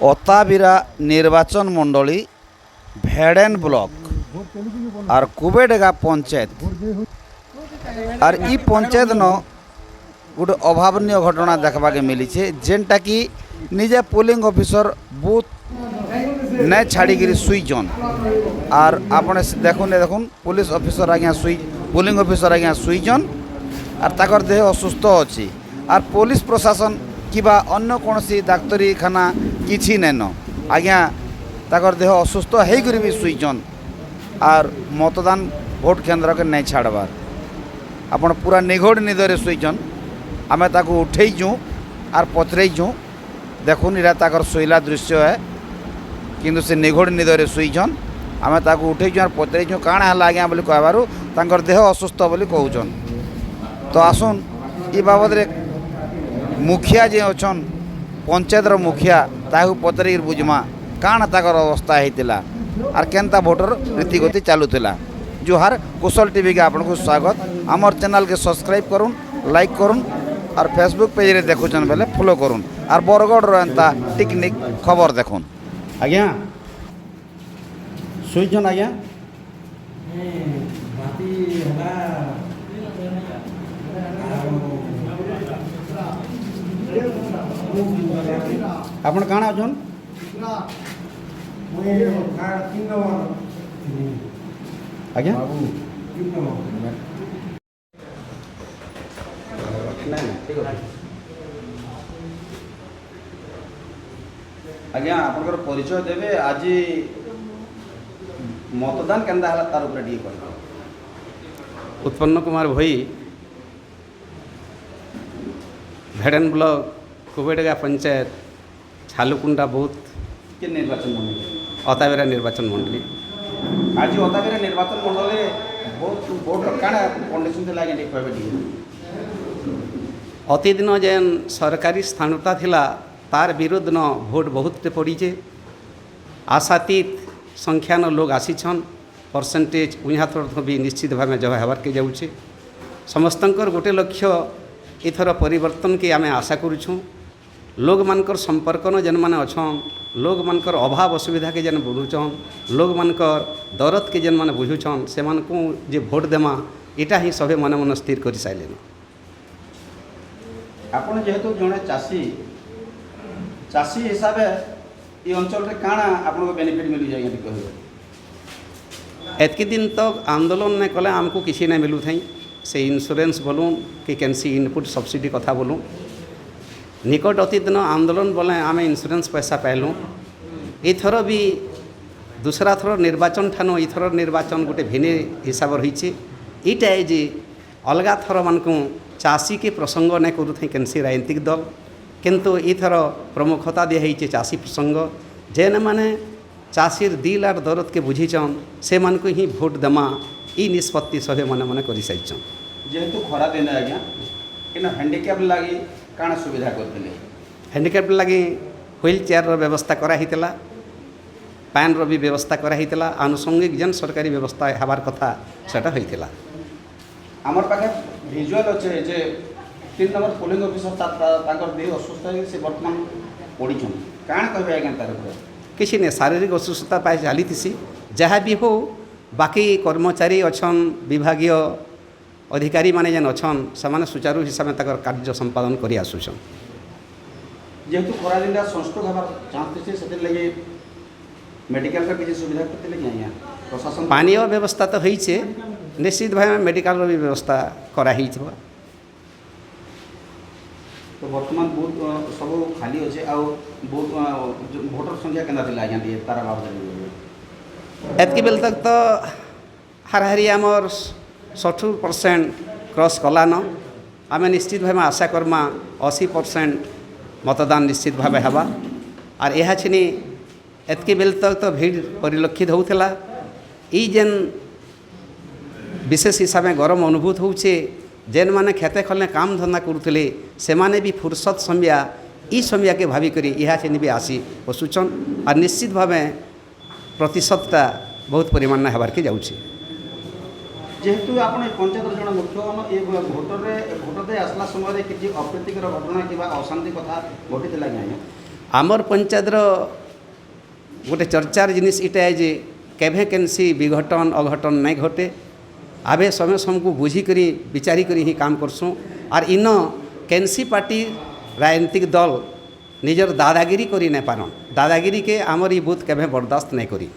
অতাবিরা নির্বাচন মণ্ডলী ভেড়েন ব্লক আর কুবেডেগা পঞ্চায়েত আর ই পঞ্চায়েত ন গোটে অভাবনীয় ঘটনা দেখবাকে মিলিছে যেটা কি নিজে পোলিং অফিসর বুথ নে ছাড়িকি শুইছন আর আপনার দেখুন পুলিশ অফিসর আজ্ঞা পোলিং অফিসর আজ্ঞা শুইছন আর তাকর দেহ অসুস্থ অছি আর পুলিশ প্রশাসন কিবা অন্য কোণী ডাক্তারখানা কিছু নেন আজ্ঞা তাকর দেহ অসুস্থ হয়েকরি বি শুইছন আর মতদান ভোট কেন্দ্রকে নাই ছাড়বার আপনার পুরা নিঘোড় নিদরে শুইছন আমি তাকে উঠেইছু আর পচরাইছু দেখুন এরা তাকর শৈলা দৃশ্য হ্যাঁ কিন্তু সে নিঘোড় নিদরে শুইছন আমি তাকে উঠেইছু আর পচরাইছু কাଣା হল আজ্ঞা বলে কহবার তাঁর দেহ অসুস্থ বলে কৌছন তো আসুন এ বাবদরে মুখিয়া যে অছন পঞ্চায়েতর মুখিয়া তাহু পচরাই বুঝমা কাଣା তাকর অবস্থা হয়েছিল আর কেনতা ভোটর রীতিগতি চালুলা। জুহার কুশল টিভি के आपको स्वागत आमर चैनल के सब्सक्राइब करुन लाइक करुन और फेसबुक पेज रे देखुचन बेले फॉलो करुन और बरगढ़ एंता टेक्निक खबर देखुन। आज्ञा सुइछन आज्ञा आपण काଣା अछन आज्ञा आज्ञा आपनकर परिचय देवे आज मतदान केंदा हला तार ऊपर डी कर उत्पन्न कुमार भई भेड़न ब्लॉक कुबेडगा पंचायत छालुकुंडा बूथ के निर्वाचन मंडली अताबेरा निर्वाचन मंडली आज अताबेरा निर्वाचन मंडली बहुत वोट काଣା कंडीशन थे लागे कहबे डी अति दिन जेन सरकारी स्थानता थिला तार विरुद्ध न भोट बहुत पड़ीचे आशातीत संख्या न लोग आसीछन परसेंटेज उहाँ भी निश्चित भाव जब हबार के जाऊे समस्तंकर गोटे लक्ष्य इथर परिवर्तन के आम आशा करुछूँ लोग मानकर संपर्क न जेन माने अच्छन लोग मानकर अभाव असुविधा के जेन बुझुछन लोग मानकर दरद के जेन माने बुझुछन से मानकु जे भोट देमा इटा ही सभे मन मन स्थिर कर साइलेन। आपण जेहेतु जड़े चाषी चाषी हिसाब से ये अंचल रे काଣା आपन को बेनिफिट मिल जाए कहबे एतकी दिन तक आंदोलन नहीं कले आमको किसी नहीं मिलू थी से इंश्योरेंस बोलूँ कि कैंसी इनपुट सब्सिडी कथा बोलूँ निकट अतीत दिन आंदोलन बोले आम इंश्योरेंस पैसा पाइलुँ एथर भी दूसरा थर निर्वाचन ठानु इथर निर्वाचन गोटे भिन्न हिसाब रही ईटा जे अलगा थर मानक चाषी के प्रसंग नहीं करूँ कैंसी राजनीतिक दल किंतु इथर प्रमुखता दिखाई चाषी प्रसंग जेन माने चाषीर दिल आर दरद के बुझीचन से मान को ही भोट देमा ई निष्पत्ति सभे मन मन कर सारिछन। जेहेतु खरा दिन आज्ञा इन हैंडिकैप लगी काଣା सुविधा करथिले हैंडिकैप लगी व्हील चेयर व्यवस्था कराइला पैन भी व्यवस्था कराइला आनुषंगिक जेन सरकारी व्यवस्था हबार कथा सेटा होइतिला आमर पाखे विजुअल अच्छे जे 3 नंबर पोलिंग ऑफिसर ताकर देह असुस्थ है से वर्तमान पड़ीछन काଣା कहबे आज्ञा तार ऊपर किसी ने शारीरिक असुस्थता पाई चली जहाँ भी हो बाकी कर्मचारी अच्छन विभागीय अधिकारी माने जेन अच्छन से सुचारू हिसाब से कार्य संपादन कर आसुछन जेहेतु खरा दिन संस्ट्रोक हमार चांस से लगे मेडिकल का किसी सुविधा करते लगे यहाँ प्रशासन पानी व्यवस्था तो होइछे निश्चित भाव मेडिकल भी व्यवस्था कराई तो वर्तमान बहुत सब खाली अच्छे आ भोटर संख्या केना थिला आज्ञा दिए तारा बाबू एतकी बेल तक तो हाराहारी आमर 60% क्रॉस कलान आम निश्चित भाव आशा करमा 80% मतदान निश्चित भाव हवा और यह छिनी एतकी बेल तक तो भीड़ परिलक्षित होउथिला ई जेन विशेष हिसाब से गरम अनुभूत होउछे जेन माने खेते खलने काम धंदा करुले से माने भी फुर्सत समया ई समया के भावी करी यह छिनी भी आसी पशुचन और निश्चित भाव प्रतिशतटा बहुत परिमाण हबार के जाउछे जेहेतु आप पंचायत जन मुख्य ये भोटर दे आसला समय किसी अप्रीतिकर घटना कि अशांति कथा घटी आज्ञा आमर पंचायतर गोटे चर्चार जिनिस इटा है जे केभे केनसी विघटन अघटन नहीं घटे आबे समय समको बुझी करी विचारी करी ही काम करसूँ और इन केनसी पार्टी राजनीतिक दल निजर दादागिरी करी नहीं पारन दादागिरी के आमर ये बुथ केभे बर्दाश्त नहीं करी।